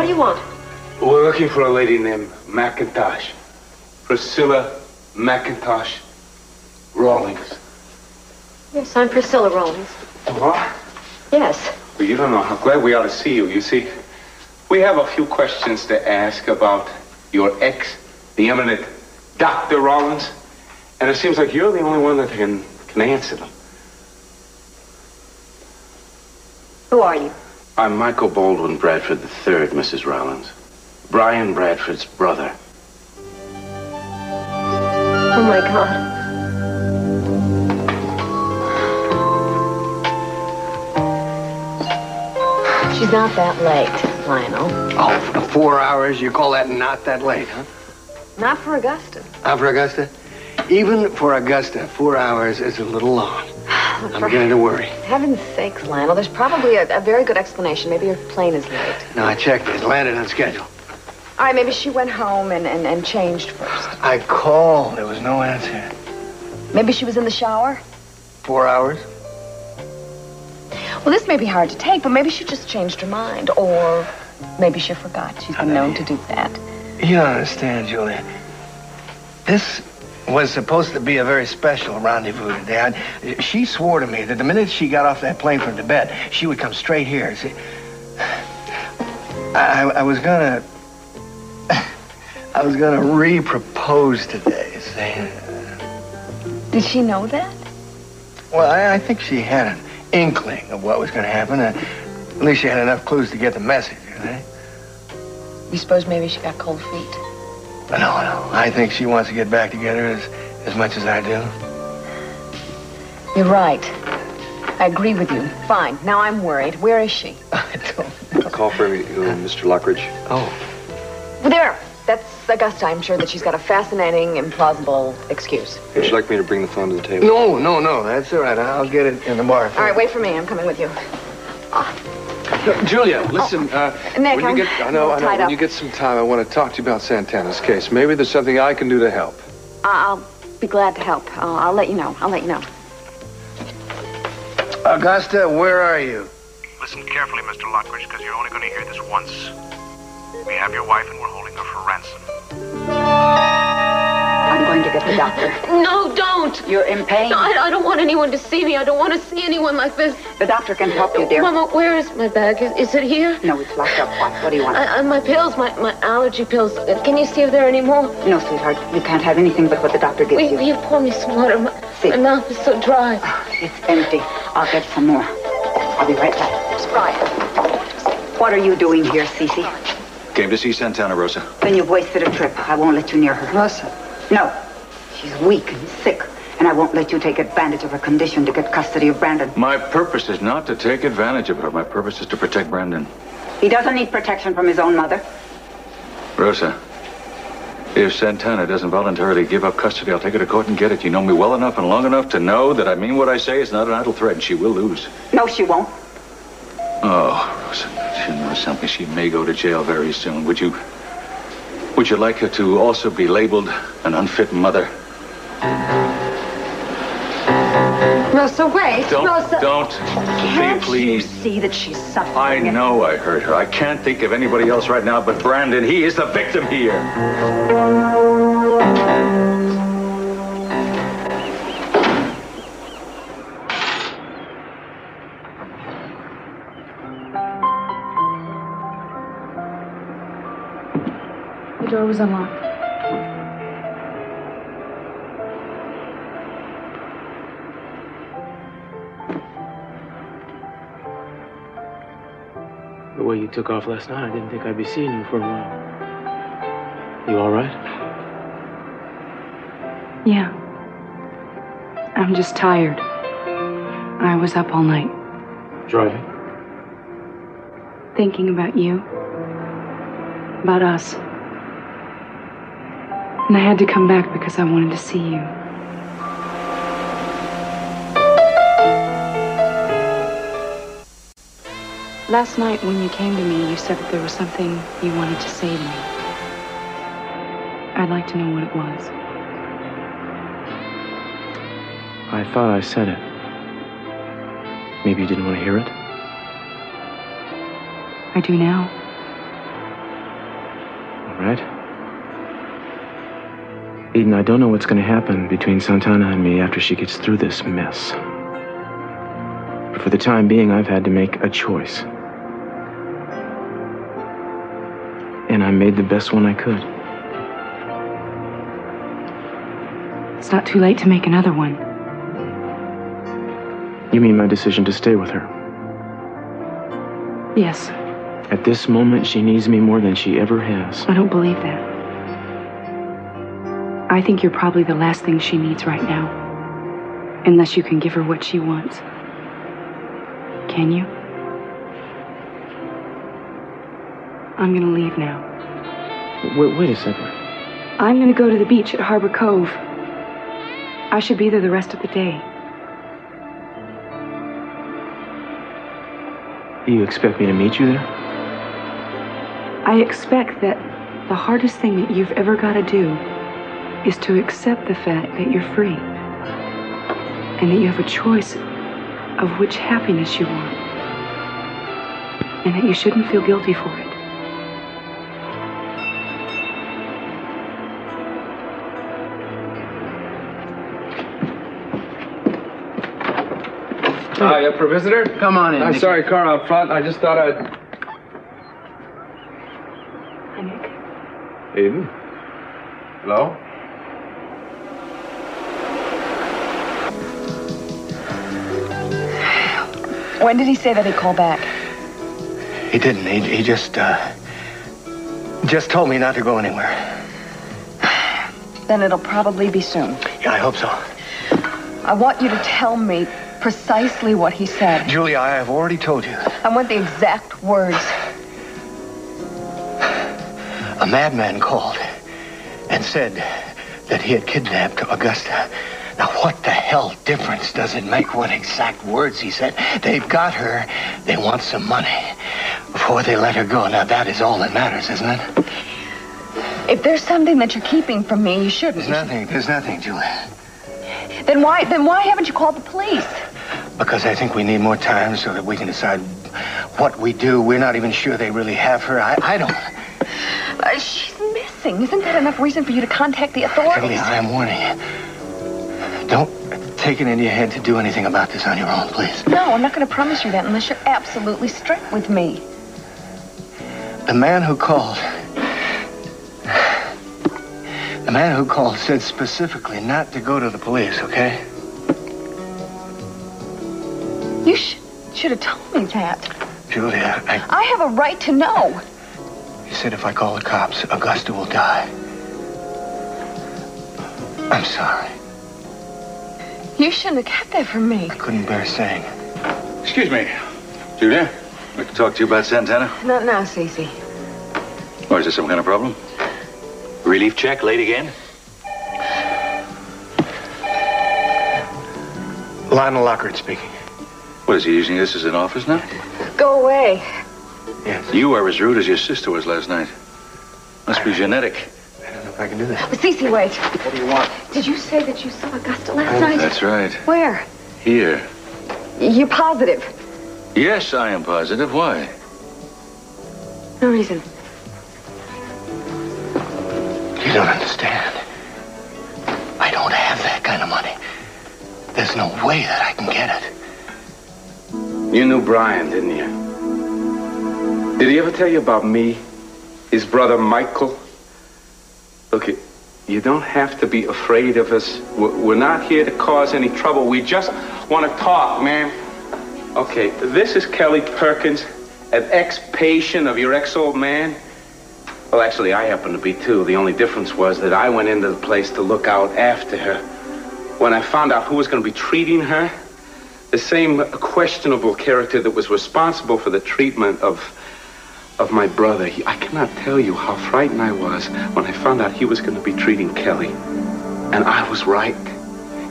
What do you want? We're looking for a lady named McIntosh. Priscilla McIntosh Roulingsa. Yes, I'm Priscilla Roulingsa. What? Yes. Well, you don't know how glad we are to see you. You see, we have a few questions to ask about your ex, the eminent Dr. Rollins. And it seems like you're the only one that can answer them. Who are you? I'm Michael Baldwin Bradford III, Mrs. Rollins. Brian Bradford's brother. Oh, my God. She's not that late, Lionel. Oh, for 4 hours? You call that not that late, huh? Not for Augusta. Not for Augusta? Even for Augusta, 4 hours is a little long. I'm beginning to worry. Heaven's sakes, Lionel, there's probably a very good explanation. Maybe your plane is late. No, I checked it. Landed on schedule. All right, maybe she went home and changed first. I called. There was no answer. Maybe she was in the shower? 4 hours? Well, this may be hard to take, but maybe she just changed her mind. Or maybe she forgot. She's been known to do that. You don't understand, Julia. This was supposed to be a very special rendezvous today. She swore to me that the minute she got off that plane from Tibet, she would come straight here. See, I was gonna re-propose today, see. Did she know that? Well, I think she had an inkling of what was going to happen. At least she had enough clues to get the message, right? You suppose maybe she got cold feet? No. I think she wants to get back together as much as I do. You're right. I agree with you. Fine. Now I'm worried. Where is she? I don't know. Call for Mr. Lockridge. Oh. There. That's Augusta. I'm sure that she's got a fascinating, implausible excuse. Would you like me to bring the phone to the table? No. That's all right. I'll get it in the bar. All right, wait for me. I'm coming with you. No, Julia, listen. Nick, when you get, I know. When you get some time, I want to talk to you about Santana's case. Maybe there's something I can do to help. I'll be glad to help. I'll let you know. Augusta, where are you? Listen carefully, Mr. Lockridge, because you're only going to hear this once. We have your wife, and we're holding her for ransom. I'm going to get the doctor. No, don't. You're in pain. No, I don't want anyone to see me. I don't want to see anyone like this. The doctor can help you, dear. Mama, where is my bag? Is it here? No, it's locked up. What do you want? My pills, my allergy pills. Can you see if there are any more? No, sweetheart. You can't have anything but what the doctor gives you. Will you pour me some water? My mouth is so dry. Oh, it's empty. I'll get some more. I'll be right back. Miss Brian. What are you doing here, Cece? Came to see Santana, Rosa. Then you've wasted a trip. I won't let you near her. Rosa? No. She's weak and sick, and I won't let you take advantage of her condition to get custody of Brandon. My purpose is not to take advantage of her. My purpose is to protect Brandon. He doesn't need protection from his own mother. Rosa, if Santana doesn't voluntarily give up custody, I'll take her to court and get it. You know me well enough and long enough to know that I mean what I say. It's not an idle threat, and she will lose. No, she won't. Oh, Rosa, she knows something. She may go to jail very soon. Would you like her to also be labeled an unfit mother? Rosa, wait. Rosa. Don't. Can't please. You see that she's suffering? I know I hurt her. I can't think of anybody else right now but Brandon. He is the victim here. The door was unlocked. The way you took off last night, I didn't think I'd be seeing you for a while. You all right? Yeah. I'm just tired. I was up all night. Driving? Thinking about you. About us. And I had to come back because I wanted to see you. Last night when you came to me, you said that there was something you wanted to say to me. I'd like to know what it was. I thought I said it. Maybe you didn't want to hear it? I do now. right? Eden, I don't know what's going to happen between Santana and me after she gets through this mess. But for the time being, I've had to make a choice. And I made the best one I could. It's not too late to make another one. You mean my decision to stay with her? Yes. At this moment, she needs me more than she ever has. I don't believe that. I think you're probably the last thing she needs right now. Unless you can give her what she wants. Can you? I'm gonna leave now. Wait a second. I'm gonna go to the beach at Harbor Cove. I should be there the rest of the day. You expect me to meet you there? I expect that the hardest thing that you've ever got to do is to accept the fact that you're free. And that you have a choice of which happiness you want. And that you shouldn't feel guilty for it. Hi, up for a visitor? Come on in. I'm sorry, car out front. I just thought I'd... Hi, Nick. Eden? Hello? When did he say that he'd call back? He didn't. He just told me not to go anywhere. Then it'll probably be soon. Yeah, I hope so. I want you to tell me precisely what he said. Julia, I have already told you. I want the exact words. A madman called and said that he had kidnapped Augusta. Now, what the hell difference does it make what exact words he said? They've got her. They want some money before they let her go. Now, that is all that matters, isn't it? If there's something that you're keeping from me, you shouldn't. There's nothing, Julia. Then why haven't you called the police? Because I think we need more time so that we can decide what we do. We're not even sure they really have her. I don't. She's missing. Isn't that enough reason for you to contact the authorities? Julia, I am warning you. Don't take it into your head to do anything about this on your own, please. No, I'm not going to promise you that unless you're absolutely strict with me. The man who called said specifically not to go to the police, okay? You should have told me that. Julia, I have a right to know. He said if I call the cops, Augusta will die. I'm sorry. You shouldn't have kept that from me. I couldn't bear saying. Excuse me, Julia. I'd like to talk to you about Santana. Not now, Cece. Or is there some kind of problem? Relief check late again? Lionel Lockhart speaking. What, is he using this as an office now? Go away. Yes. You are as rude as your sister was last night. Must be genetic. I don't know if I can do this. Cece, wait. What do you want? Did you say that you saw Augusta last night? That's right. Where? Here. You're positive? Yes, I am positive. Why? No reason. You don't understand. I don't have that kind of money. There's no way that I can get it. You knew Brian, didn't you? Did he ever tell you about me? His brother Michael? Look, you don't have to be afraid of us. We're not here to cause any trouble. We just want to talk, man. Okay, this is Kelly Perkins, an ex-patient of your ex-old man. Well, actually, I happen to be, too. The only difference was that I went into the place to look out after her. When I found out who was going to be treating her, the same questionable character that was responsible for the treatment of my brother. I cannot tell you how frightened I was when I found out he was going to be treating Kelly. And I was right.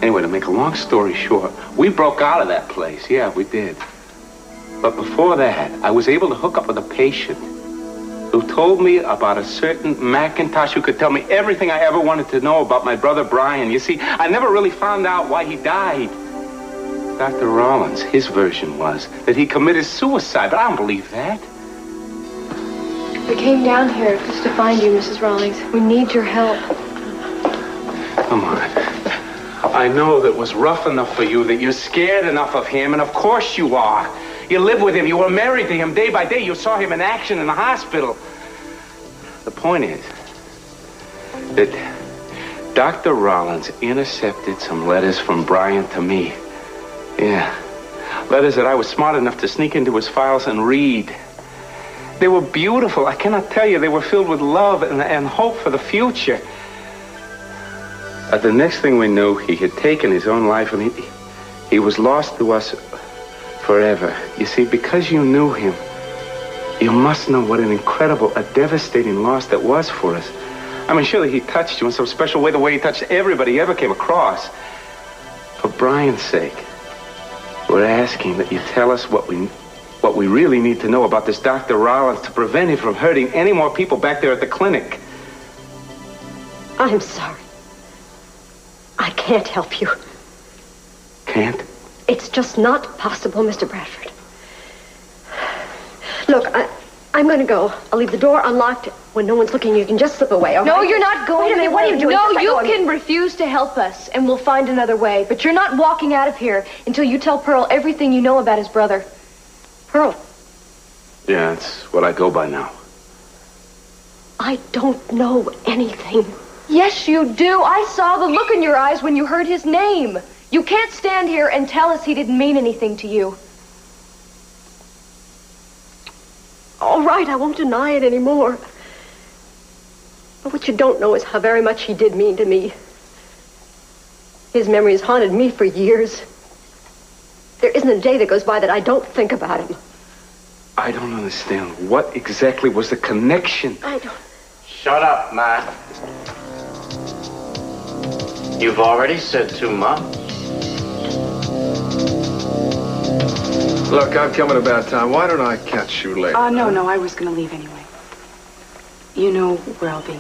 Anyway, to make a long story short, we broke out of that place. Yeah, we did. But before that, I was able to hook up with a patient who told me about a certain McIntosh who could tell me everything I ever wanted to know about my brother Brian. You see, I never really found out why he died. Dr. Rollins, his version was that he committed suicide, but I don't believe that. We came down here just to find you, Mrs. Rawlings. We need your help. Come on. I know that was rough enough for you, that you're scared enough of him, and of course you are. You live with him, you were married to him day by day, you saw him in action in the hospital. The point is that Dr. Rollins intercepted some letters from Brian to me. Yeah, letters that I was smart enough to sneak into his files and read. They were beautiful, I cannot tell you. They were filled with love and hope for the future. The next thing we knew, he had taken his own life, and he was lost to us forever. You see, because you knew him, you must know what an incredible, a devastating loss that was for us. I mean, surely he touched you in some special way, the way he touched everybody he ever came across. For Brian's sake, we're asking that you tell us what we really need to know about this Dr. Rollins to prevent him from hurting any more people back there at the clinic. I'm sorry. I can't help you. Can't? It's just not possible, Mr. Bradford. Look, I'm going to go. I'll leave the door unlocked. When no one's looking, you can just slip away, all right? No, you're not going. Wait a minute, what are you doing? No, you can refuse to help us, and we'll find another way. But you're not walking out of here until you tell Pearl everything you know about his brother. Pearl? Yeah, that's what I go by now. I don't know anything. Yes, you do. I saw the look in your eyes when you heard his name. You can't stand here and tell us he didn't mean anything to you. All right, I won't deny it anymore. But what you don't know is how very much he did mean to me. His memory has haunted me for years. There isn't a day that goes by that I don't think about him. I don't understand. What exactly was the connection? I don't... Shut up, Matt. You've already said too much. Look, I've come at a bad time. Why don't I catch you later? No, I was going to leave anyway. You know where I'll be.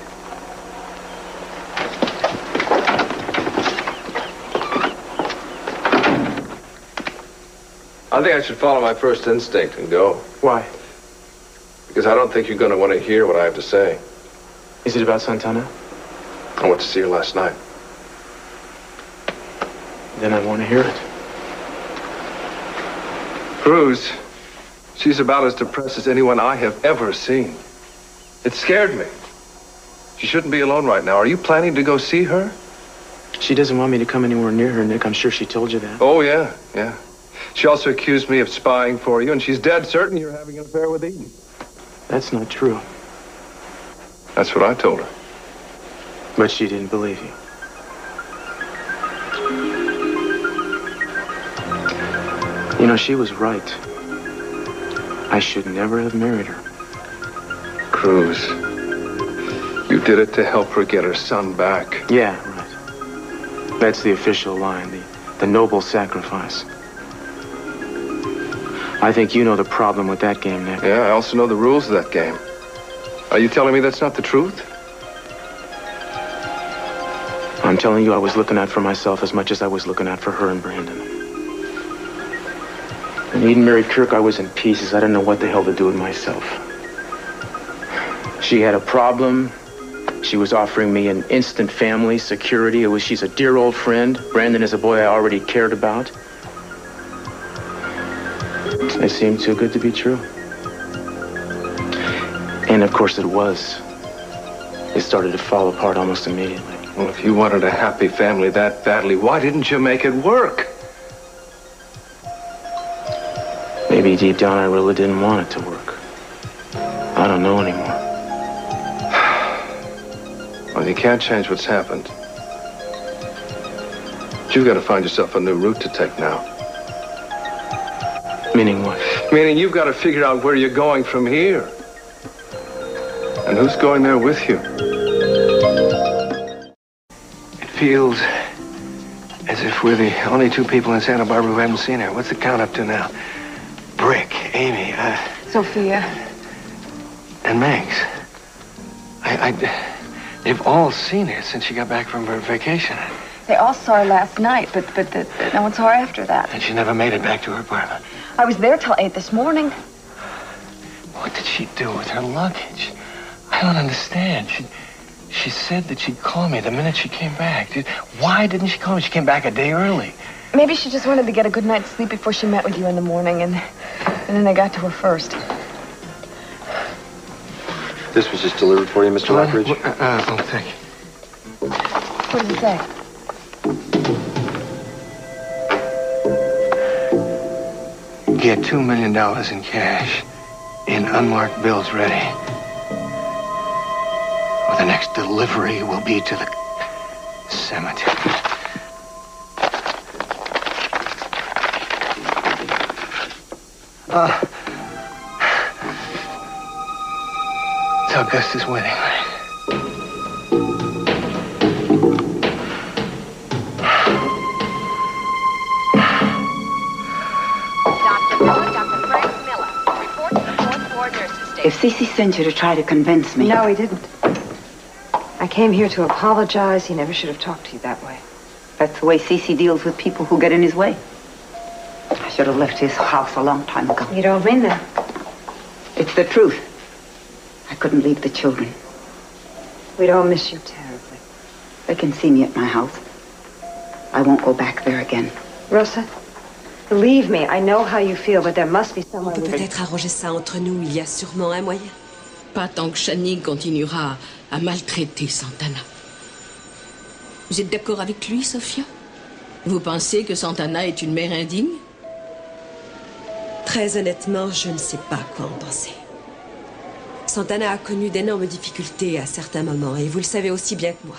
I think I should follow my first instinct and go. Why? Because I don't think you're going to want to hear what I have to say. Is it about Santana? I went to see her last night. Then I want to hear it. Cruz, she's about as depressed as anyone I have ever seen. It scared me. She shouldn't be alone right now. Are you planning to go see her? She doesn't want me to come anywhere near her, Nick. I'm sure she told you that. Oh, yeah. She also accused me of spying for you, and she's dead certain you're having an affair with Eden. That's not true. That's what I told her. But she didn't believe you. You know, she was right. I should never have married her. Cruz, you did it to help her get her son back. Yeah, right. That's the official line, the noble sacrifice. I think you know the problem with that game, Nick. Yeah, I also know the rules of that game. Are you telling me that's not the truth? I'm telling you I was looking out for myself as much as I was looking out for her and Brandon. When Eden married Kirk, I was in pieces. I didn't know what the hell to do with myself. She had a problem. She was offering me an instant family security. She's a dear old friend. Brandon is a boy I already cared about. It seemed too good to be true. And of course it was. It started to fall apart almost immediately. Well, if you wanted a happy family that badly, why didn't you make it work? Maybe deep down I really didn't want it to work. I don't know anymore. Well, you can't change what's happened. But you've got to find yourself a new route to take now. Meaning what? Meaning you've got to figure out where you're going from here. And who's going there with you? It feels as if we're the only two people in Santa Barbara who haven't seen her. What's the count up to now? Brick, Amy, Sophia. and Max. They've all seen her since she got back from her vacation. They all saw her last night, but no one saw her after that. And she never made it back to her apartment. I was there till 8 this morning. What did she do with her luggage? I don't understand. She said that she'd call me the minute she came back. Why didn't she call me? She came back a day early. Maybe she just wanted to get a good night's sleep before she met with you in the morning, and then they got to her first. This was just delivered for you, Mr. Lockridge. Oh, thank you. What does it say? Get $2 million in cash in unmarked bills ready. Or the next delivery will be to the cemetery. It's Augusta's wedding, right? If Cece sent you to try to convince me... No, he didn't. I came here to apologize. He never should have talked to you that way. That's the way Cece deals with people who get in his way. I should have left his house a long time ago. You don't mean that. It's the truth. I couldn't leave the children. We'd all miss you terribly. They can see me at my house. I won't go back there again. Rosa, believe me, I know how you feel, but there must be someone... On peut peut-être arranger ça entre nous. Il y a sûrement un moyen. Pas tant que Channing continuera à maltraiter Santana. Vous êtes d'accord avec lui, Sophia? Vous pensez que Santana est une mère indigne? Très honnêtement, je ne sais pas quoi en penser. Santana a connu d'énormes difficultés à certains moments, et vous le savez aussi bien que moi.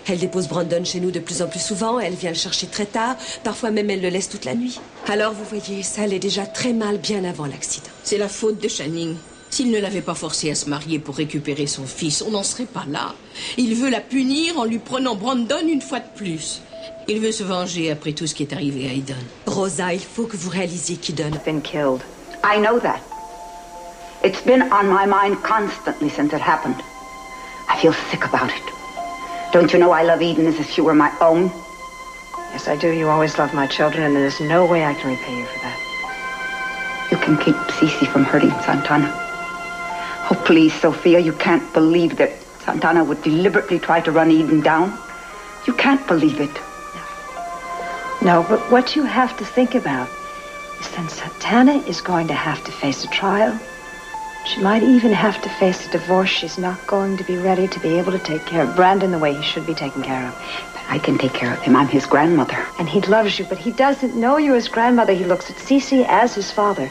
Elle dépose Brandon chez nous de plus en plus souvent, elle vient le chercher très tard, parfois même elle le laisse toute la nuit. Alors vous voyez, ça allait déjà très mal bien avant l'accident. C'est la faute de Channing. S'il ne l'avait pas forcée à se marier pour récupérer son fils, on n'en serait pas là. Il veut la punir en lui prenant Brandon une fois de plus. Il veut se venger après tout ce qui est arrivé à Idен. Rosa, il faut que vous réalisiez qu'Iden a been killed. I know that. It's been on my mind constantly since it happened. I feel sick about it. Don't you know I love Eden as if she were my own? Yes, I do. You always loved my children, and there's no way I can repay you for that. You can keep Cece from hurting Santana. Oh, please, Sophia, you can't believe that Santana would deliberately try to run Eden down. You can't believe it. No, but what you have to think about is that Santana is going to have to face a trial. She might even have to face a divorce. She's not going to be ready to be able to take care of Brandon the way he should be taken care of. But I can take care of him. I'm his grandmother. And he loves you, but he doesn't know you as grandmother. He looks at Cece as his father.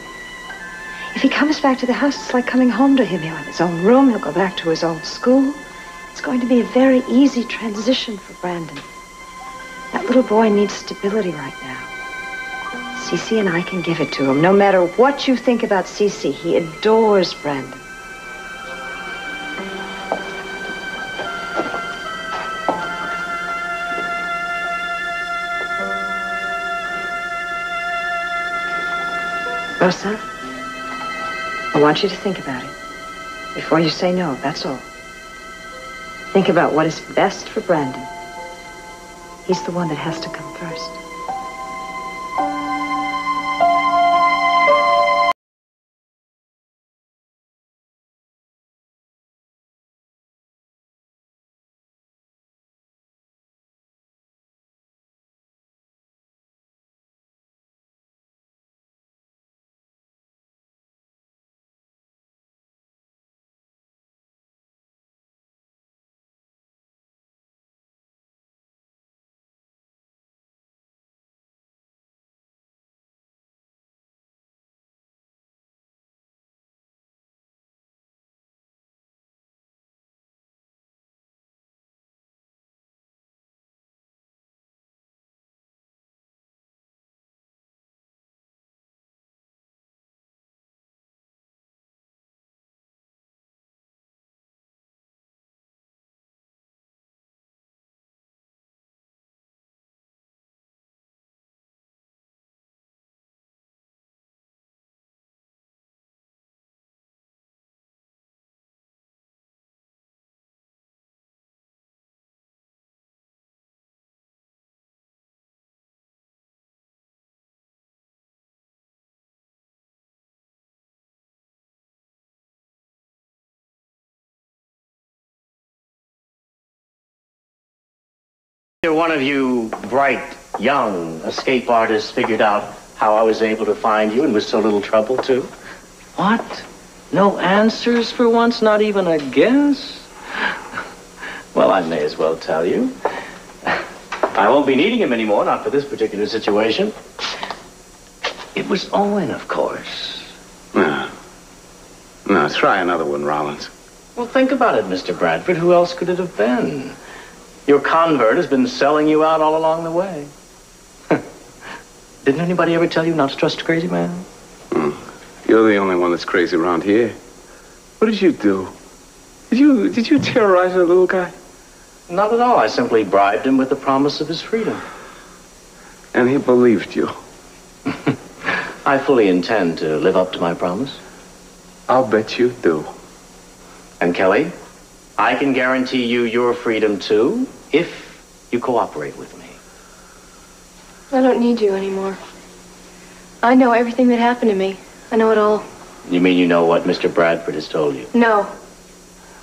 If he comes back to the house, it's like coming home to him. He'll have his own room. He'll go back to his old school. It's going to be a very easy transition for Brandon. That little boy needs stability right now. Cece and I can give it to him. No matter what you think about Cece, he adores Brandon. Rosa, I want you to think about it. Before you say no, that's all. Think about what is best for Brandon. He's the one that has to come first. One of you bright, young escape artists figured out how I was able to find you and with so little trouble, too. What? No answers for once? Not even a guess? Well, I may as well tell you. I won't be needing him anymore, not for this particular situation. It was Owen, of course. No, try another one, Rollins. Well, think about it, Mr. Bradford. Who else could it have been? Your convert has been selling you out all along the way. Didn't anybody ever tell you not to trust a crazy man? You're the only one that's crazy around here. What did you do? Did you terrorize that little guy? Not at all. I simply bribed him with the promise of his freedom. And he believed you? I fully intend to live up to my promise. I'll bet you do. And Kelly, I can guarantee you your freedom, too, if you cooperate with me. I don't need you anymore. I know everything that happened to me. I know it all. You mean you know what Mr. Bradford has told you? No.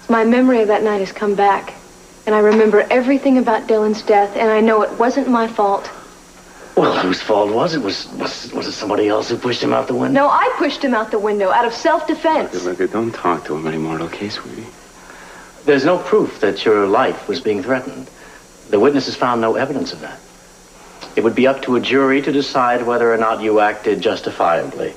My memory of that night has come back. And I remember everything about Dylan's death, and I know it wasn't my fault. Well, whose fault was it? Was it somebody else who pushed him out the window? No, I pushed him out the window out of self-defense. Look, don't talk to him anymore, okay, sweetie? There's no proof that your life was being threatened. The witnesses found no evidence of that. It would be up to a jury to decide whether or not you acted justifiably.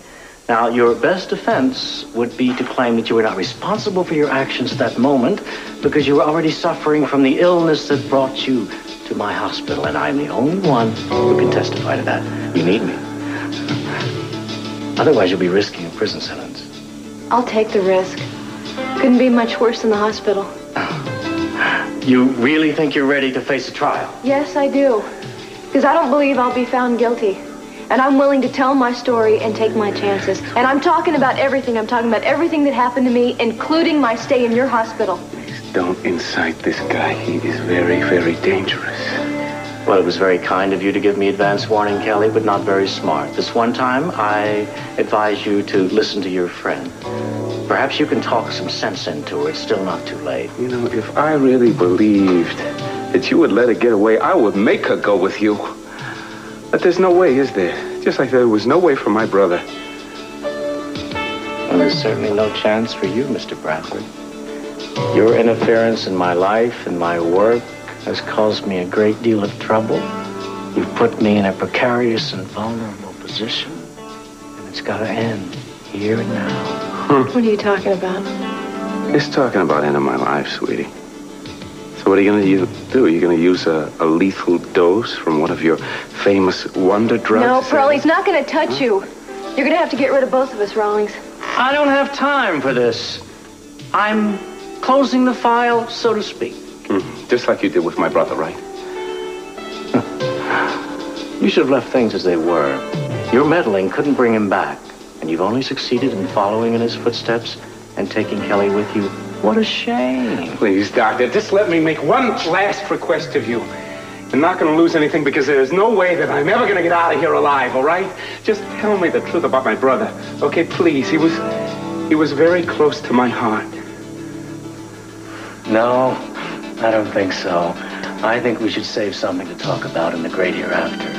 Now, your best defense would be to claim that you were not responsible for your actions at that moment because you were already suffering from the illness that brought you to my hospital, and I'm the only one who can testify to that. You need me. Otherwise, you'll be risking a prison sentence. I'll take the risk. Couldn't be much worse than the hospital. You really think you're ready to face a trial? Yes, I do. Because I don't believe I'll be found guilty. And I'm willing to tell my story and take my chances. And I'm talking about everything. I'm talking about everything that happened to me, including my stay in your hospital. Please don't incite this guy. He is very, very dangerous. Well, it was very kind of you to give me advance warning, Kelly, but not very smart. This one time, I advise you to listen to your friend. Perhaps you can talk some sense into her. It's still not too late. You know, if I really believed that you would let her get away, I would make her go with you. But there's no way, is there? Just like there was no way for my brother. Well, there's certainly no chance for you, Mr. Bradford. Your interference in my life and my work has caused me a great deal of trouble. You've put me in a precarious and vulnerable position. And it's got to end here and now. What are you talking about? He's talking about ending my life, sweetie. So what are you going to do? Are you going to use a lethal dose from one of your famous wonder drugs? No, Pearl, he's not going to touch you. You're going to have to get rid of both of us, Rollings. I don't have time for this. I'm closing the file, so to speak. Just like you did with my brother, right? You should have left things as they were. Your meddling couldn't bring him back. And you've only succeeded in following in his footsteps and taking Kelly with you. What a shame. Please, Doctor, just let me make one last request of you. You're not going to lose anything because there's no way that I'm ever going to get out of here alive, all right? Just tell me the truth about my brother. Okay, please. He was very close to my heart. No, I don't think so. I think we should save something to talk about in the great hereafter.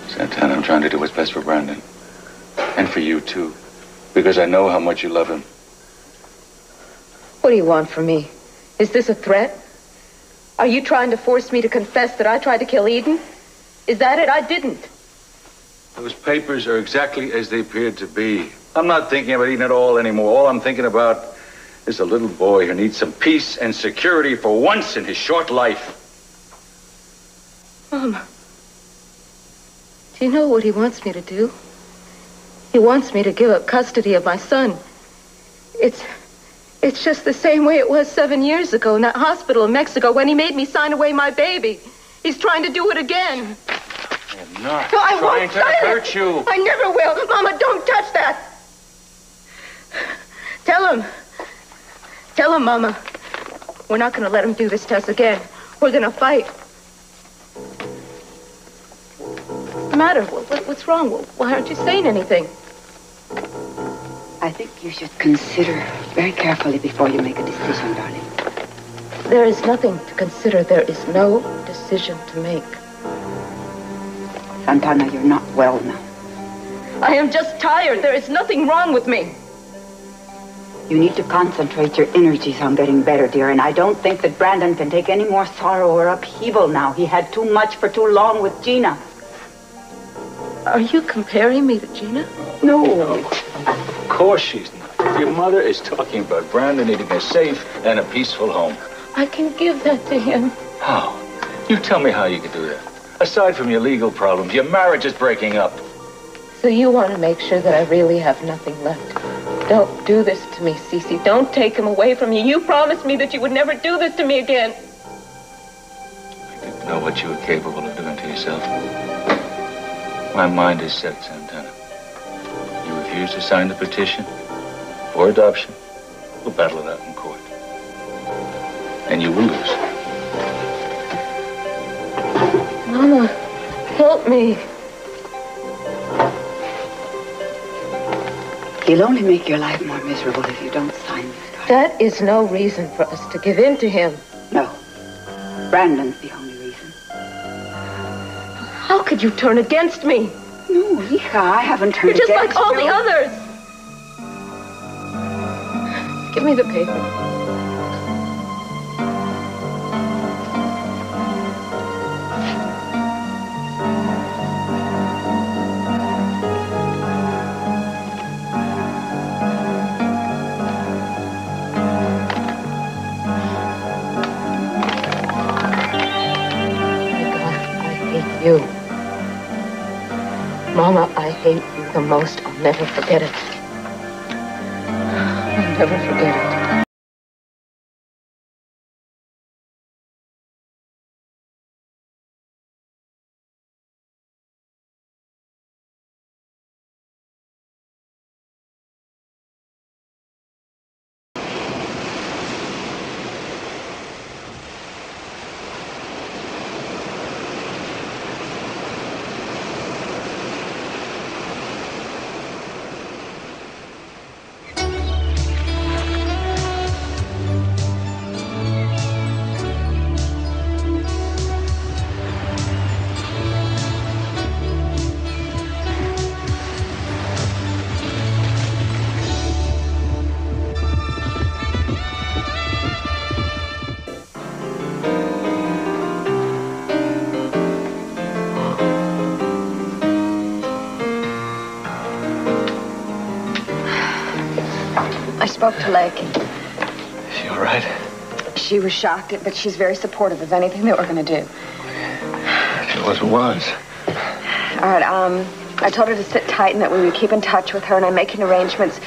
Santana, I'm trying to do what's best for Brandon. And for you, too. Because I know how much you love him. What do you want from me? Is this a threat? Are you trying to force me to confess that I tried to kill Eden? Is that it? I didn't. Those papers are exactly as they appeared to be. I'm not thinking about Eden at all anymore. All I'm thinking about is a little boy who needs some peace and security for once in his short life. Mom, do you know what he wants me to do? He wants me to give up custody of my son. It's just the same way it was 7 years ago in that hospital in Mexico when he made me sign away my baby. He's trying to do it again. I'm not No, I trying won't to sign hurt it. you. I never will. Mama, don't touch that. Tell him, Mama. We're not going to let him do this to us again. We're going to fight. the matter? What's wrong? Why aren't you saying anything? I think you should consider very carefully before you make a decision, darling. There is nothing to consider. There is no decision to make. Santana, you're not well now. I am just tired. There is nothing wrong with me. You need to concentrate your energies on getting better, dear, and I don't think that Brandon can take any more sorrow or upheaval now. He had too much for too long with Gina. Are you comparing me to Gina? No. Of course she's not. Your mother is talking about Brandon needing a safe and a peaceful home. I can give that to him. How? You tell me how you can do that. Aside from your legal problems, your marriage is breaking up. So you want to make sure that I really have nothing left. Don't do this to me, Cece. Don't take him away from me. You promised me that you would never do this to me again. I didn't know what you were capable of doing to yourself. My mind is set, Santana. You refuse to sign the petition for adoption. We'll battle it out in court. And you will lose. Mama, help me. He'll only make your life more miserable if you don't sign this. That is no reason for us to give in to him. No. Brandon's the only reason. How could you turn against me? No, hija, I haven't turned against you. You're against just like all you. the others. Give me the paper. You. Mama, I hate you the most. I'll never forget it. I'll never forget it. I spoke to Lake. Is she all right? She was shocked, but she's very supportive of anything that we're going to do. She was. All right, I told her to sit tight and that we would keep in touch with her, and I'm making arrangements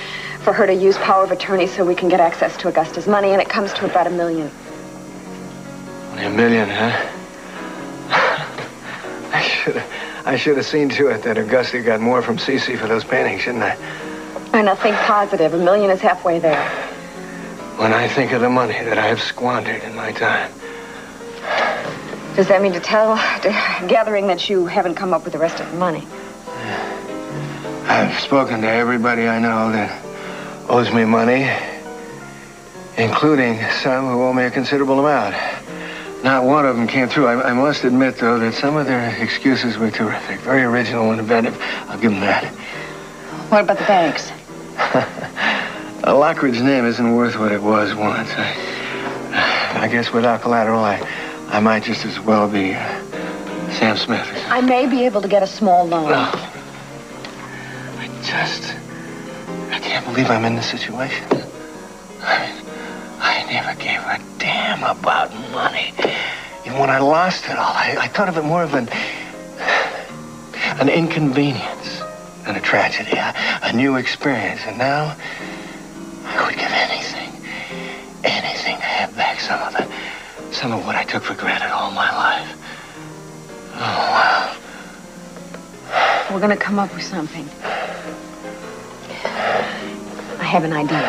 for her to use power of attorney so we can get access to Augusta's money, and it comes to about $1 million. Only $1 million, huh? I should have seen to it that Augusta got more from Cece for those paintings, shouldn't I? I know, think positive. $1 million is halfway there. When I think of the money that I have squandered in my time. Does that mean to gathering that you haven't come up with the rest of the money? I've spoken to everybody I know that owes me money, including some who owe me a considerable amount. Not one of them came through. I must admit, though, that some of their excuses were terrific. Very original and inventive. I'll give them that. What about the banks? Lockridge's name isn't worth what it was once. I guess without collateral, I might just as well be Sam Smith. I may be able to get a small loan. No. I can't believe I'm in this situation. I mean, I never gave a damn about money. Even when I lost it all, I thought of it more of an inconvenience than a tragedy, a new experience. And now, I would give anything to have back some of what I took for granted all my life. Oh, wow. We're gonna come up with something. I have an idea.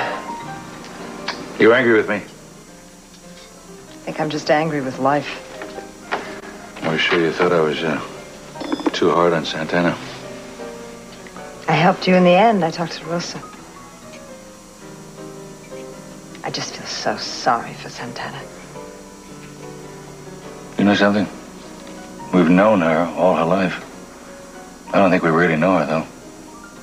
You angry with me? I think I'm just angry with life. Are you sure you thought I was too hard on Santana. I helped you in the end. I talked to Rosa. I just feel so sorry for Santana. You know something? We've known her all her life. I don't think we really know her, though.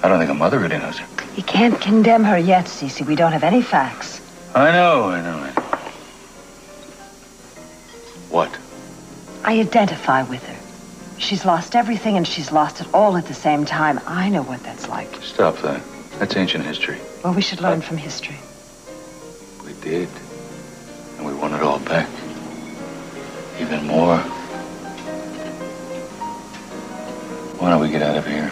I don't think her mother really knows her. You can't condemn her yet, Cece. We don't have any facts. I know. What? I identify with her. She's lost everything and she's lost it all at the same time. I know what that's like. Stop that. That's ancient history. Well, we should learn from history. We did. And we won it all back. Even more. Why don't we get out of here?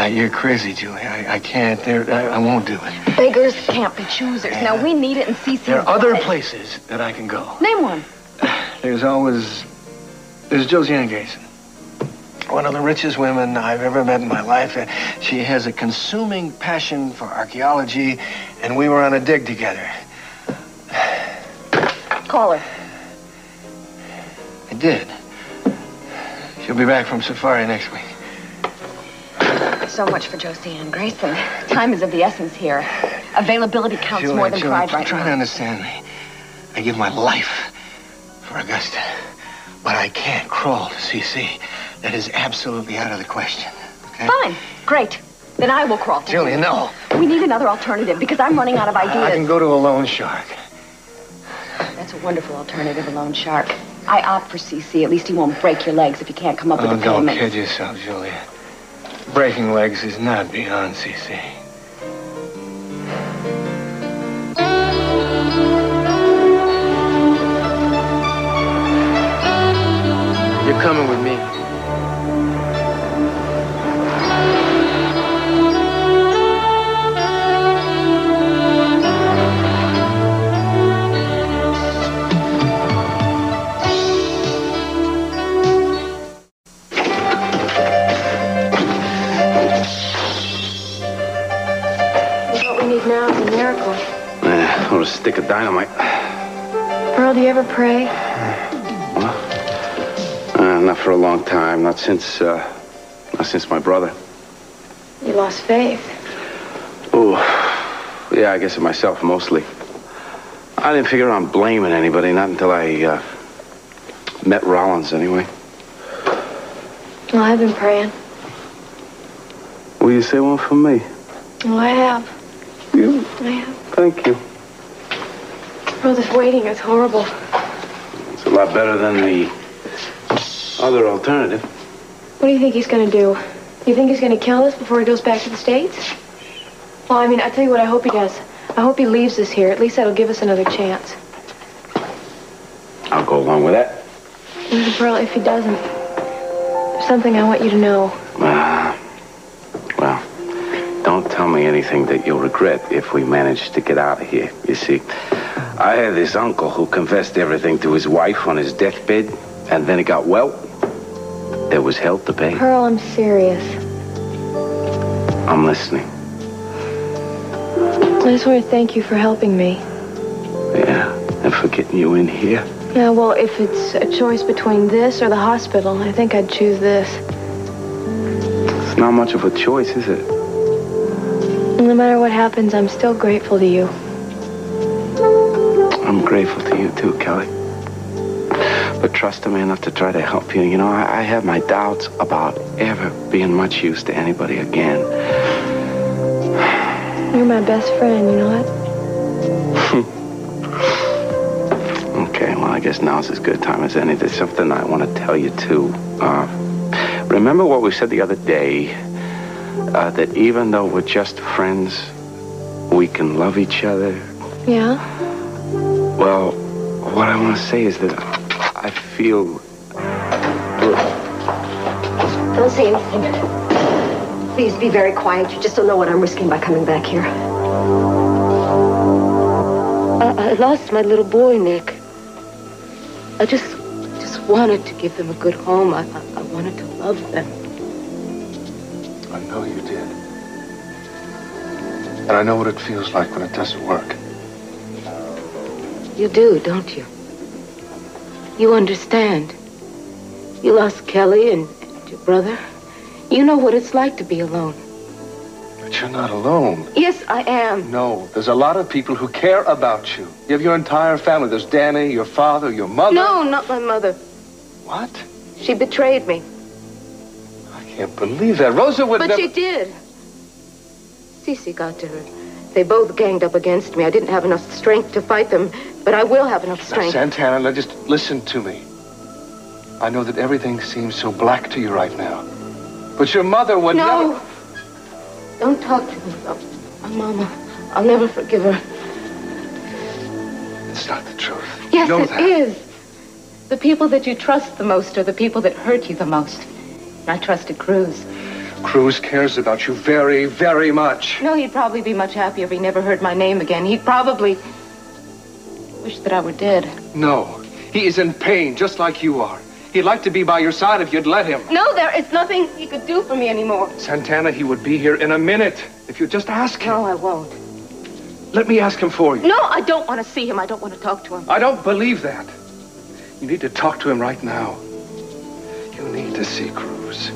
You're crazy, Julie. I can't. I won't do it. Beggars can't be choosers. Yeah. Now, we need it in CC's There are other life. places that I can go. Name one. There's Josie Grayson. One of the richest women I've ever met in my life. She has a consuming passion for archaeology, and we were on a dig together. Call her. I did. She'll be back from safari next week. So much for Josie Grayson. Time is of the essence here. Availability counts more than pride right try now. to understand me. I give my life for Augusta, but I can't crawl to CC. That is absolutely out of the question. Okay? Fine. Great. Then I will crawl. Julia, no. We need another alternative because I'm running out of ideas. I can go to a loan shark. That's a wonderful alternative, a loan shark. I opt for CC. At least he won't break your legs if you can't come up with the Don't payment. kid yourself, Julia. Breaking legs is not beyond CC. You're coming with me. Now is a miracle. Or a stick of dynamite. Pearl, do you ever pray? Not for a long time. Not since my brother. You lost faith. Oh, yeah, I guess of myself mostly. I didn't figure on blaming anybody, not until I met Rollins anyway. Well, I've been praying. Will you say one for me? Well, I have. You? I have. Thank you. Well, this waiting is horrible. It's a lot better than the other alternative. What do you think he's going to do? You think he's going to kill us before he goes back to the States? Well, I mean, I tell you what I hope he does. I hope he leaves us here. At least that'll give us another chance. I'll go along with that. Pearl, if he doesn't, there's something I want you to know. Well, don't tell me anything that you'll regret if we manage to get out of here. You see, I had this uncle who confessed everything to his wife on his deathbed, and then he got well. There was hell to pay. Pearl, I'm serious. I'm listening. I just want to thank you for helping me. Yeah, and for getting you in here. Yeah, well, if it's a choice between this or the hospital, I think I'd choose this. It's not much of a choice, is it? No matter what happens, I'm still grateful to you. I'm grateful to you too, Kelly. But trust me enough to try to help you. You know, I have my doubts about ever being much use to anybody again. You're my best friend, you know that? Okay, well, I guess now's as good a time as any. There's something I want to tell you, too. Remember what we said the other day? That even though we're just friends, we can love each other. Yeah? Well, what I want to say is that I feel... Don't say anything. Please be very quiet. You just don't know what I'm risking by coming back here. I lost my little boy, Nick. I just wanted to give them a good home. I wanted to love them. I know you did. And I know what it feels like when it doesn't work. You do, don't you? You understand. You lost Kelly and Dear brother, you know what it's like to be alone. But you're not alone. Yes, I am. No, there's a lot of people who care about you. You have your entire family. There's Danny, your father, your mother. No, not my mother. What? She betrayed me. I can't believe that. Rosa would But never... she did. Cece got to her. They both ganged up against me. I didn't have enough strength to fight them, but I will have enough strength. Now, Santana, now just listen to me. I know that everything seems so black to you right now. But your mother would never... No! Don't talk to me about my mama. I'll never forgive her. It's not the truth. Yes, you know it is. The people that you trust the most are the people that hurt you the most. I trusted Cruz. Cruz cares about you very, very much. No, he'd probably be much happier if he never heard my name again. He'd probably wish that I were dead. No, he is in pain, just like you are. He'd like to be by your side if you'd let him. No, there is nothing he could do for me anymore. Santana, he would be here in a minute if you just ask him. No, I won't. Let me ask him for you. No, I don't want to see him. I don't want to talk to him. I don't believe that. You need to talk to him right now. You need to see Cruz.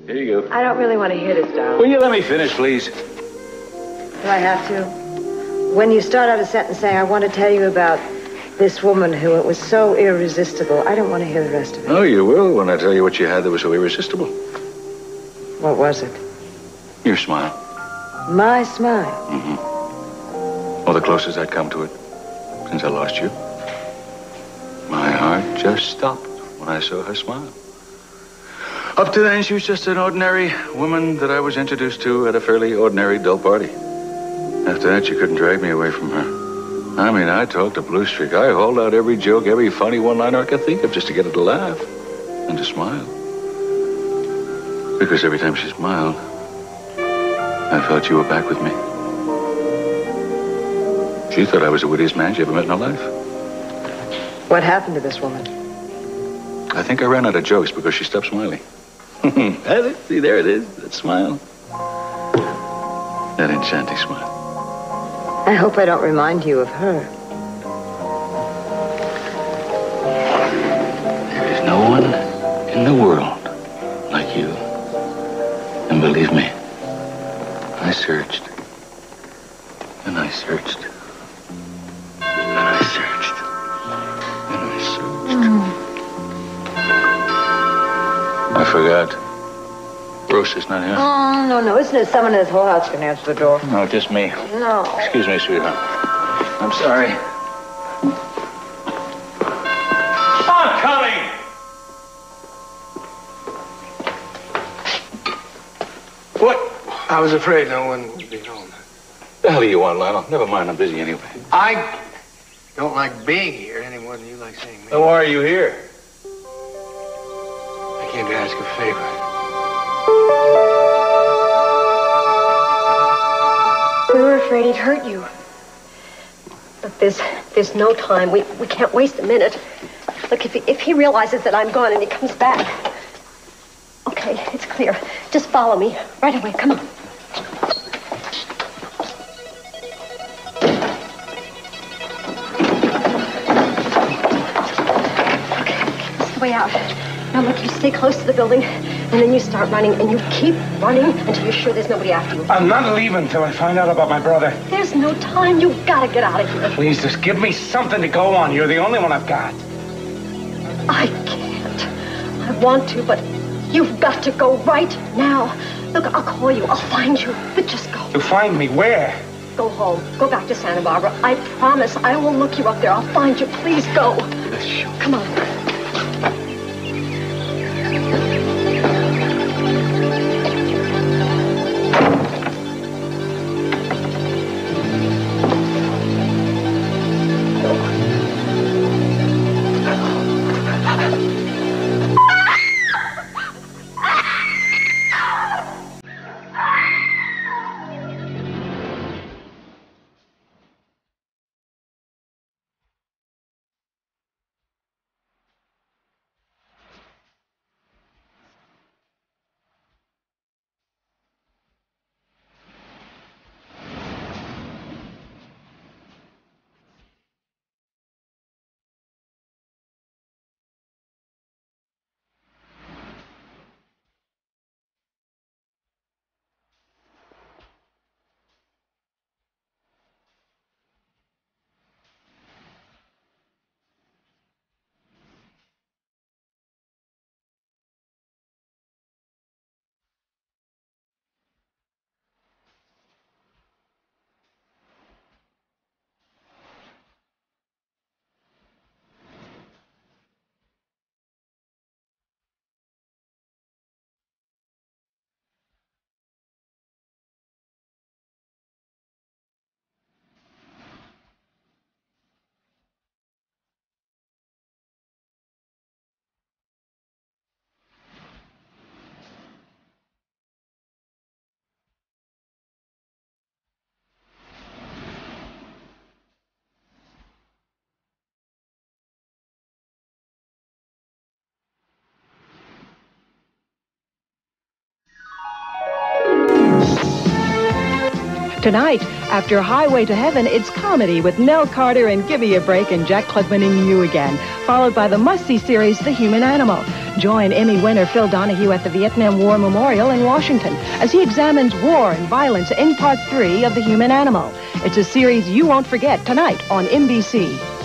Here you go. I don't really want to hear this, darling. Will you let me finish, please? Do I have to? When you start out a sentence saying, I want to tell you about this woman who it was so irresistible, I don't want to hear the rest of it. Oh, you will when I tell you what you had that was so irresistible. What was it? Your smile. My smile. Mm-hmm. Well, the closest I'd come to it since I lost you. My heart just stopped when I saw her smile. Up to then, she was just an ordinary woman that I was introduced to at a fairly ordinary dull party. After that, you couldn't drag me away from her. I mean, I talked a blue streak. I hauled out every joke, every funny one-liner I could think of just to get her to laugh and to smile. Because every time she smiled, I felt you were back with me. She thought I was the wittiest man she ever met in her life. What happened to this woman? I think I ran out of jokes because she stopped smiling. See, there it is, that smile. That enchanting smile. I hope I don't remind you of her. There is no one in the world like you. And believe me, I searched. And I searched. And I searched. And I searched. I forgot. Rosa's not here. Oh, no. Isn't there someone in this whole house can answer the door? No, just me. No. Excuse me, sweetheart. I'm sorry. I'm coming! What? I was afraid no one would be home. The hell do you want, Lionel? Never mind, I'm busy anyway. I don't like being here any more than you like seeing me. Then why are you here? I came to ask a favor. We were afraid he'd hurt you. Look, there's no time. We can't waste a minute. Look, if he realizes that I'm gone and he comes back... Okay, it's clear. Just follow me right away. Come on. Okay, this is the way out. Now, look, you stay close to the building, and then you start running, and you keep running until you're sure there's nobody after you. I'm not leaving until I find out about my brother. There's no time. You've got to get out of here. Please, just give me something to go on. You're the only one I've got. I can't. I want to, but you've got to go right now. Look, I'll call you. I'll find you. But just go. To find me where? Go home. Go back to Santa Barbara. I promise I will look you up there. I'll find you. Please go. Come on. Tonight, after Highway to Heaven, it's comedy with Nell Carter and Give Me a Break and Jack Klugman in You Again, followed by the must-see series The Human Animal. Join Emmy winner Phil Donahue at the Vietnam War Memorial in Washington as he examines war and violence in Part 3 of The Human Animal. It's a series you won't forget tonight on NBC.